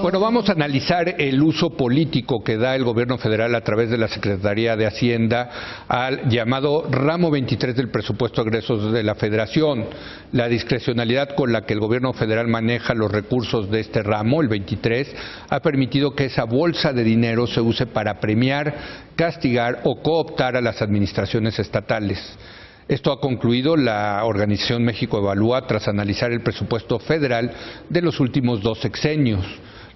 Bueno, vamos a analizar el uso político que da el gobierno federal a través de la Secretaría de Hacienda al llamado ramo 23 del presupuesto de egresos de la Federación. La discrecionalidad con la que el gobierno federal maneja los recursos de este ramo, el 23, ha permitido que esa bolsa de dinero se use para premiar, castigar o cooptar a las administraciones estatales. Esto ha concluido la organización México Evalúa tras analizar el presupuesto federal de los últimos 2 sexenios.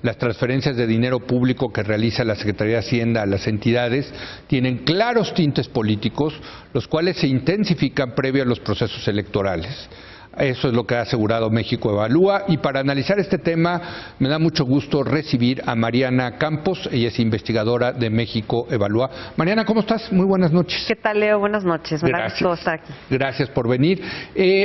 Las transferencias de dinero público que realiza la Secretaría de Hacienda a las entidades tienen claros tintes políticos, los cuales se intensifican previo a los procesos electorales. Eso es lo que ha asegurado México Evalúa, y para analizar este tema me da mucho gusto recibir a Mariana Campos. Ella es investigadora de México Evalúa. Mariana, ¿cómo estás? Muy buenas noches. ¿Qué tal, Leo? Buenas noches. Me da gusto estar aquí. Gracias por venir.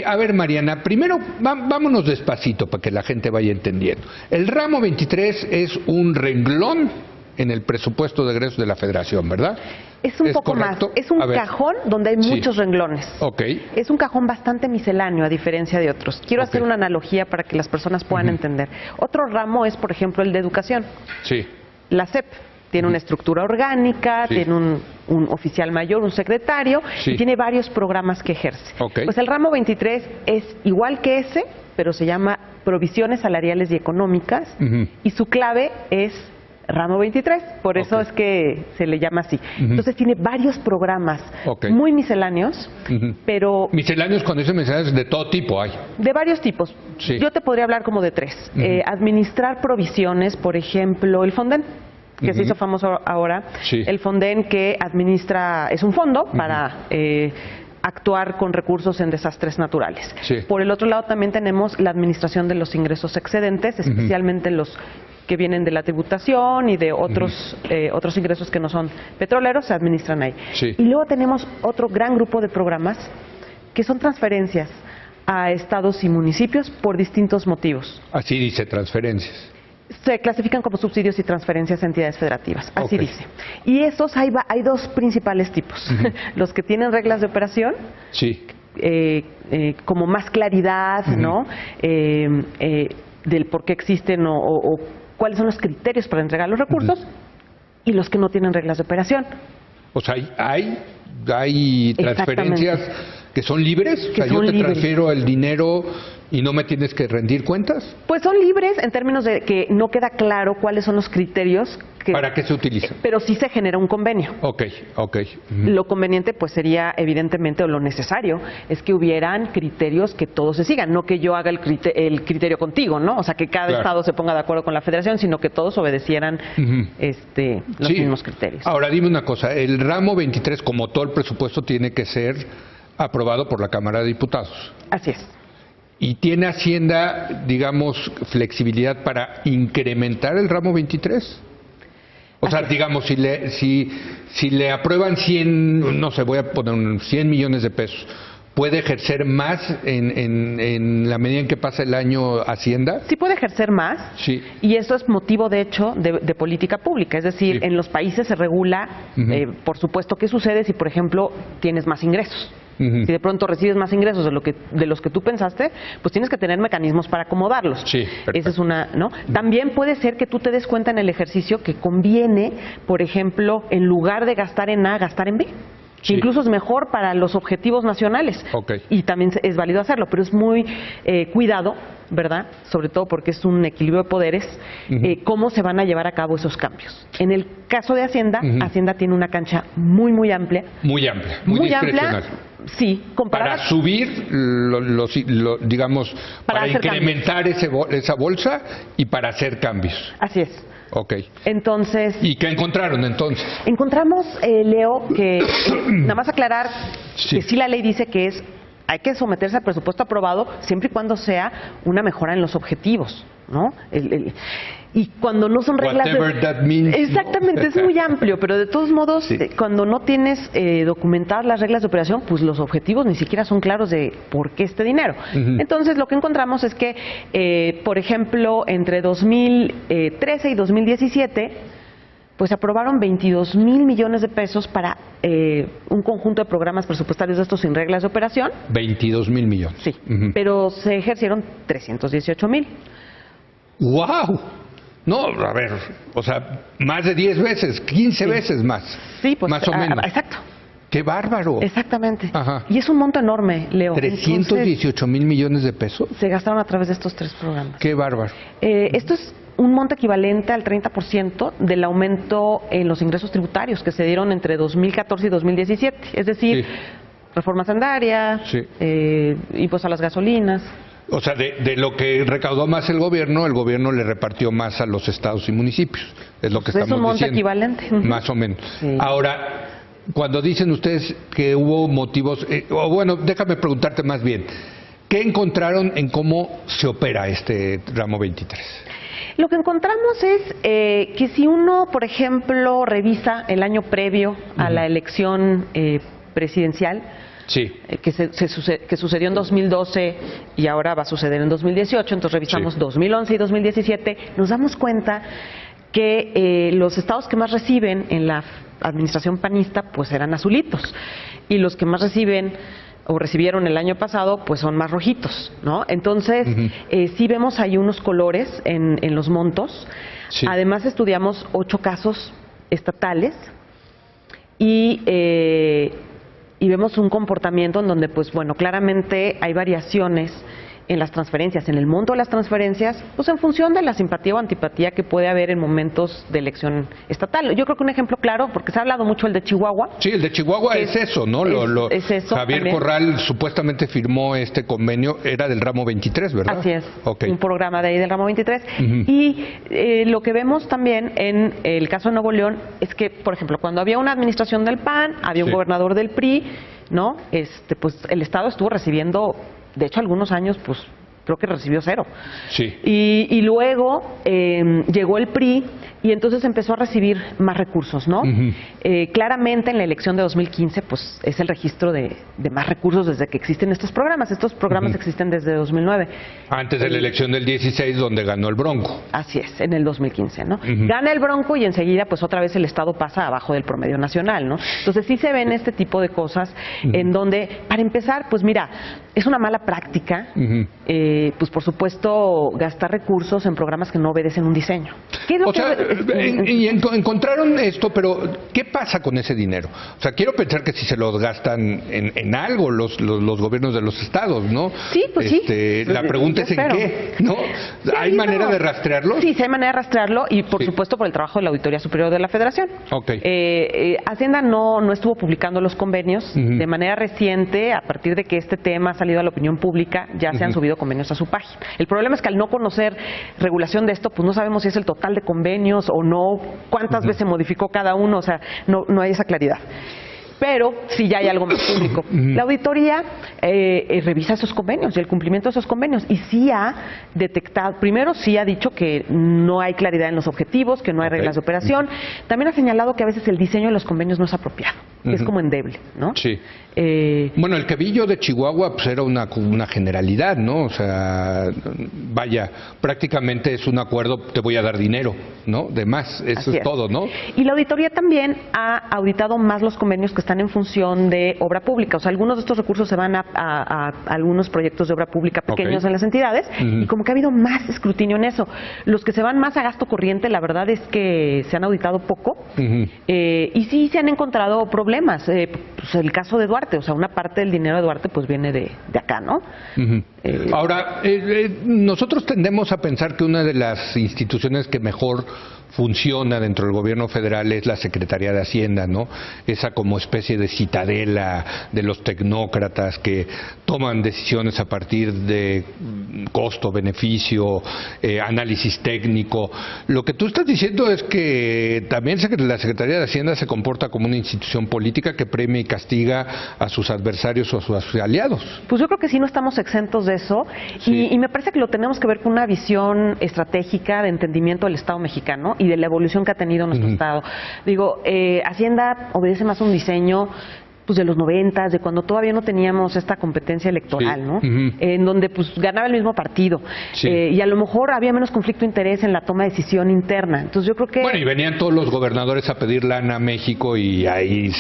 A ver, Mariana, primero vámonos despacito para que la gente vaya entendiendo. El ramo 23 es un renglón en el presupuesto de egresos de la Federación, ¿verdad? Es un poco correcto? más. Es un cajón donde hay muchos renglones. Ok. Es un cajón bastante misceláneo, a diferencia de otros. Quiero hacer una analogía para que las personas puedan entender. Otro ramo es, por ejemplo, el de educación. Sí. La SEP tiene una estructura orgánica, tiene un oficial mayor, un secretario, y tiene varios programas que ejerce. Pues el ramo 23 es igual que ese, pero se llama Provisiones Salariales y Económicas, y su clave es ramo 23, por eso es que se le llama así. Entonces tiene varios programas muy misceláneos, pero... Misceláneos, cuando dicen misceláneos, de todo tipo hay. De varios tipos. Yo te podría hablar como de 3. Administrar provisiones, por ejemplo, el Fonden, que se hizo famoso ahora. El Fonden que administra, es un fondo para... actuar con recursos en desastres naturales. Por el otro lado también tenemos la administración de los ingresos excedentes, especialmente los que vienen de la tributación y de otros ingresos que no son petroleros, se administran ahí. Y luego tenemos otro gran grupo de programas que son transferencias a estados y municipios por distintos motivos. Así dice, transferencias. Se clasifican como subsidios y transferencias a entidades federativas, así dice. Y estos hay 2 principales tipos. Los que tienen reglas de operación, como más claridad, ¿no? Del por qué existen o cuáles son los criterios para entregar los recursos, y los que no tienen reglas de operación. O sea, hay transferencias que son libres, o sea, yo te transfiero el dinero y no me tienes que rendir cuentas. Pues son libres en términos de que no queda claro cuáles son los criterios ¿para qué se utiliza? Pero sí se genera un convenio. Lo conveniente pues sería evidentemente, o lo necesario, es que hubieran criterios que todos se sigan, no que yo haga el criterio contigo, ¿no? O sea, que cada estado se ponga de acuerdo con la Federación, sino que todos obedecieran los mismos criterios. Ahora, dime una cosa, el ramo 23, como todo el presupuesto, tiene que ser aprobado por la Cámara de Diputados. Así es. ¿Y tiene Hacienda, digamos, flexibilidad para incrementar el ramo 23? O sea, digamos, si le aprueban 100, no sé, voy a poner 100 millones de pesos, ¿puede ejercer más en la medida en que pasa el año Hacienda? Sí puede ejercer más, y eso es motivo, de hecho, de política pública. Es decir, en los países se regula, por supuesto, qué sucede si, por ejemplo, tienes más ingresos. Si de pronto recibes más ingresos de los que tú pensaste, pues tienes que tener mecanismos para acomodarlos. Esa es una, ¿no? También puede ser que tú te des cuenta en el ejercicio que conviene, por ejemplo, en lugar de gastar en A, gastar en B. Incluso es mejor para los objetivos nacionales. Y también es válido hacerlo, pero es muy cuidado, ¿verdad? Sobre todo porque es un equilibrio de poderes, cómo se van a llevar a cabo esos cambios. En el caso de Hacienda, Hacienda tiene una cancha muy amplia. Muy discrecional. Sí, comparada. Para subir, digamos, para incrementar esa bolsa y para hacer cambios. Así es. Entonces... ¿Y qué encontraron entonces? Encontramos, Leo, que nada más aclarar que sí la ley dice que hay que someterse al presupuesto aprobado siempre y cuando sea una mejora en los objetivos, ¿no? Y cuando no son reglas exactamente, es muy amplio, pero de todos modos, cuando no tienes documentadas las reglas de operación, pues los objetivos ni siquiera son claros de por qué este dinero. Entonces, lo que encontramos es que, por ejemplo, entre 2013 y 2017, pues aprobaron 22,000 millones de pesos para un conjunto de programas presupuestarios de estos sin reglas de operación. 22,000 millones. Sí, pero se ejercieron 318,000. ¡Wow! No, a ver, o sea, más de 10 veces, 15 veces más. Sí, pues más o menos. Exacto. ¡Qué bárbaro! Exactamente. Ajá. Y es un monto enorme, Leo. 318 mil millones de pesos. Se gastaron a través de estos 3 programas. ¡Qué bárbaro! Esto es un monto equivalente al 30% del aumento en los ingresos tributarios que se dieron entre 2014 y 2017. Es decir, reforma hacendaria, impuestos a las gasolinas. O sea, de lo que recaudó más el gobierno le repartió más a los estados y municipios. Es lo que estamos diciendo. Es un monto equivalente. Más o menos. Sí. Ahora, cuando dicen ustedes que hubo motivos, o bueno, déjame preguntarte más bien, ¿qué encontraron en cómo se opera este ramo 23? Lo que encontramos es que si uno, por ejemplo, revisa el año previo a la elección presidencial, que sucedió en 2012 y ahora va a suceder en 2018, entonces revisamos 2011 y 2017, nos damos cuenta que los estados que más reciben en la administración panista pues eran azulitos y los que más reciben o recibieron el año pasado pues son más rojitos, ¿no? Entonces sí vemos ahí unos colores en los montos. Además estudiamos 8 casos estatales y vemos un comportamiento en donde pues bueno, claramente hay variaciones en las transferencias, en el monto de las transferencias, pues en función de la simpatía o antipatía que puede haber en momentos de elección estatal. Yo creo que un ejemplo claro, porque se ha hablado mucho el de Chihuahua. Sí, el de Chihuahua es eso, ¿no? Es eso. Javier también. Corral supuestamente firmó este convenio, era del ramo 23, ¿verdad? Así es, un programa de ahí del ramo 23. Y lo que vemos también en el caso de Nuevo León es que, por ejemplo, cuando había una administración del PAN, había un gobernador del PRI, ¿no? Pues el Estado estuvo recibiendo, de hecho, algunos años, pues creo que recibió 0. Y luego llegó el PRI y entonces empezó a recibir más recursos, ¿no? Claramente en la elección de 2015, pues es el registro de más recursos desde que existen estos programas. Estos programas existen desde 2009. Antes de la elección del 16, donde ganó el Bronco. Así es, en el 2015, ¿no? Gana el Bronco y enseguida, pues otra vez el Estado pasa abajo del promedio nacional, ¿no? Entonces sí se ven este tipo de cosas en donde, para empezar, pues mira, es una mala práctica, pues por supuesto, gastar recursos en programas que no obedecen un diseño. Encontraron esto, pero ¿qué pasa con ese dinero? O sea, quiero pensar que si se los gastan en algo los gobiernos de los estados, ¿no? Sí, pues La pregunta es en qué, ¿no? ¿Hay manera de rastrearlo? Sí, hay manera de rastrearlo y por supuesto por el trabajo de la Auditoría Superior de la Federación. Hacienda no estuvo publicando los convenios. De manera reciente, a partir de que este tema ha salido a la opinión pública, ya se han subido convenios a su página. El problema es que al no conocer regulación de esto, pues no sabemos si es el total de convenios o no, cuántas veces se modificó cada uno, o sea, no hay esa claridad. Pero sí ya hay algo más público. La auditoría revisa esos convenios y el cumplimiento de esos convenios y sí ha detectado, primero sí ha dicho que no hay claridad en los objetivos, que no hay reglas de operación. También ha señalado que a veces el diseño de los convenios no es apropiado, es como endeble, ¿no? Sí. Bueno, el que vi yo de Chihuahua pues era una generalidad, ¿no? O sea, vaya, prácticamente es un acuerdo, te voy a dar dinero, ¿no? De más, eso es todo, ¿no? Y la auditoría también ha auditado más los convenios que están en función de obra pública. O sea, algunos de estos recursos se van a algunos proyectos de obra pública pequeños en las entidades y como que ha habido más escrutinio en eso. Los que se van más a gasto corriente, la verdad es que se han auditado poco y sí se han encontrado problemas. Pues el caso de Duarte, o sea, una parte del dinero de Duarte pues viene de acá, ¿no? Ahora, nosotros tendemos a pensar que una de las instituciones que mejor funciona dentro del gobierno federal es la Secretaría de Hacienda, ¿no? Esa como especie de citadela de los tecnócratas que toman decisiones a partir de costo, beneficio, análisis técnico. Lo que tú estás diciendo es que también la Secretaría de Hacienda se comporta como una institución política que premia y castiga a sus adversarios o a sus aliados. Pues yo creo que sí no estamos exentos de eso y me parece que lo tenemos que ver con una visión estratégica de entendimiento del Estado mexicano y de la evolución que ha tenido nuestro Estado. Digo, Hacienda obedece más a un diseño pues de los 90, de cuando todavía no teníamos esta competencia electoral, ¿no? En donde pues ganaba el mismo partido. Y a lo mejor había menos conflicto de interés en la toma de decisión interna. Entonces yo creo que... Bueno, y venían todos los gobernadores a pedir lana a México y ahí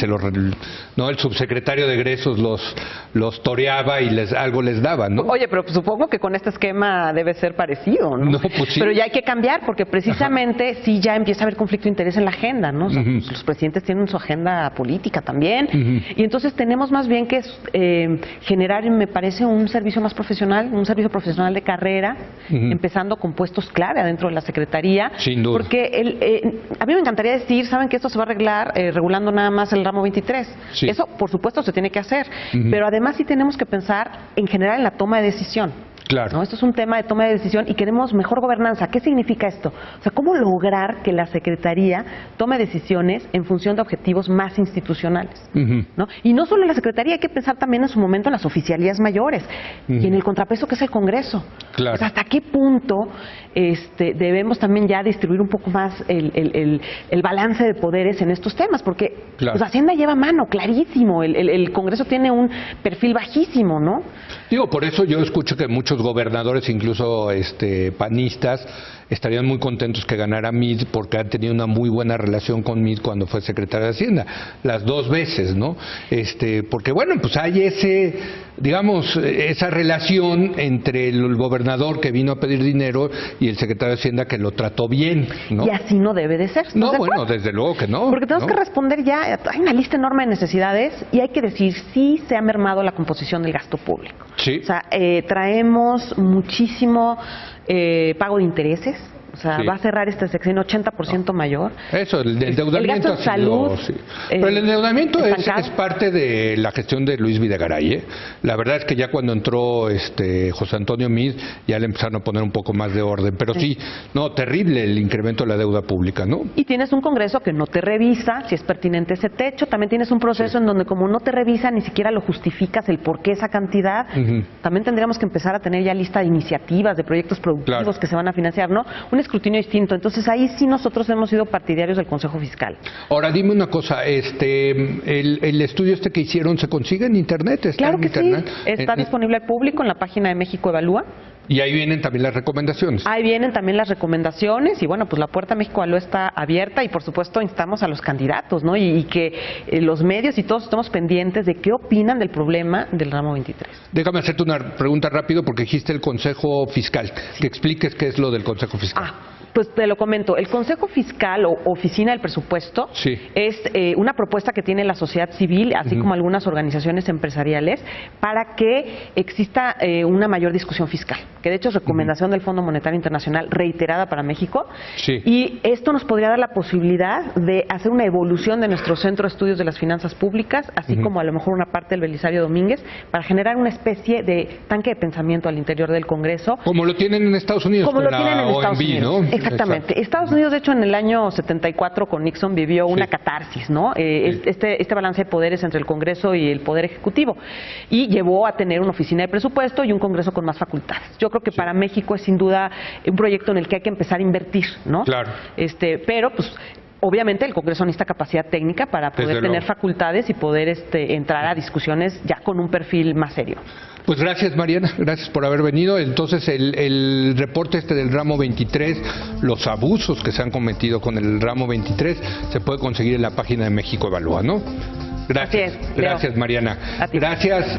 ¿no? El subsecretario de egresos los toreaba y algo les daba, ¿no? Oye, pero supongo que con este esquema debe ser parecido, ¿no? No, pues sí. Pero ya hay que cambiar porque precisamente sí ya empieza a haber conflicto de interés en la agenda, ¿no? O sea, pues, los presidentes tienen su agenda política también y entonces tenemos más bien que generar, me parece, un servicio más profesional, un servicio profesional de carrera, empezando con puestos clave adentro de la Secretaría. Sin duda. Porque a mí me encantaría decir, ¿saben que esto se va a arreglar regulando nada más el ramo 23? Sí. Eso, por supuesto, se tiene que hacer, pero además sí tenemos que pensar en general en la toma de decisión. Claro. ¿No? Esto es un tema de toma de decisión y queremos mejor gobernanza. ¿Qué significa esto? O sea, ¿cómo lograr que la Secretaría tome decisiones en función de objetivos más institucionales? ¿No? Y no solo en la Secretaría, hay que pensar también en su momento en las oficialías mayores y en el contrapeso que es el Congreso. Claro. O sea, ¿hasta qué punto debemos también ya distribuir un poco más el balance de poderes en estos temas? Porque pues, Hacienda lleva mano, clarísimo. El Congreso tiene un perfil bajísimo, ¿no? Digo, por eso yo escucho que muchos gobernadores, incluso panistas, estarían muy contentos que ganara Meade porque han tenido una muy buena relación con Meade cuando fue secretario de Hacienda, las dos veces, ¿no? Porque bueno, pues hay esa relación entre el gobernador que vino a pedir dinero y el secretario de Hacienda que lo trató bien, ¿no? Y así no debe de ser. No, bueno, desde luego que no. Porque tenemos que responder ya, hay una lista enorme de necesidades y hay que decir si se ha mermado la composición del gasto público. Sí. O sea, traemos muchísimo pago de intereses. O sea, va a cerrar este sexenio 80% mayor. Eso, el endeudamiento. El gasto en salud. Pero el endeudamiento es parte de la gestión de Luis Videgaray. La verdad es que ya cuando entró José Antonio Meade, ya le empezaron a poner un poco más de orden. Pero sí, no, terrible el incremento de la deuda pública, ¿no? Y tienes un Congreso que no te revisa si es pertinente ese techo. También tienes un proceso en donde como no te revisa, ni siquiera lo justificas el por qué esa cantidad. También tendríamos que empezar a tener ya lista de iniciativas, de proyectos productivos que se van a financiar, ¿no? Un escrutinio distinto. Entonces ahí sí nosotros hemos sido partidarios del Consejo Fiscal. Ahora dime una cosa, el estudio que hicieron se consigue en internet, ¿está claro en que internet? Sí, está disponible al público en la página de México Evalúa. Y ahí vienen también las recomendaciones. Ahí vienen también las recomendaciones y bueno, pues la puerta a México Evalúa está abierta y por supuesto instamos a los candidatos, ¿no? Y que los medios y todos estemos pendientes de qué opinan del problema del ramo 23. Déjame hacerte una pregunta rápido porque dijiste el Consejo Fiscal. Que expliques qué es lo del Consejo Fiscal. Pues te lo comento. El Consejo Fiscal o Oficina del Presupuesto es una propuesta que tiene la sociedad civil, así como algunas organizaciones empresariales, para que exista una mayor discusión fiscal, que de hecho es recomendación del Fondo Monetario Internacional reiterada para México. Y esto nos podría dar la posibilidad de hacer una evolución de nuestro Centro de Estudios de las Finanzas Públicas, así como a lo mejor una parte del Belisario Domínguez, para generar una especie de tanque de pensamiento al interior del Congreso. Como lo tienen en Estados Unidos, como lo tienen en Estados Unidos, ¿no? Exactamente. Exacto. Estados Unidos, de hecho, en el año 74 con Nixon vivió una catarsis, ¿no? Este balance de poderes entre el Congreso y el Poder Ejecutivo y llevó a tener una oficina de presupuesto y un Congreso con más facultades. Yo creo que para México es sin duda un proyecto en el que hay que empezar a invertir, ¿no? Claro. Pero pues obviamente el Congreso necesita capacidad técnica para poder tener facultades y poder entrar a discusiones ya con un perfil más serio. Pues gracias, Mariana, gracias por haber venido. Entonces el reporte del ramo 23, los abusos que se han cometido con el ramo 23, se puede conseguir en la página de México Evalúa, ¿no? Gracias, gracias, Mariana. Gracias.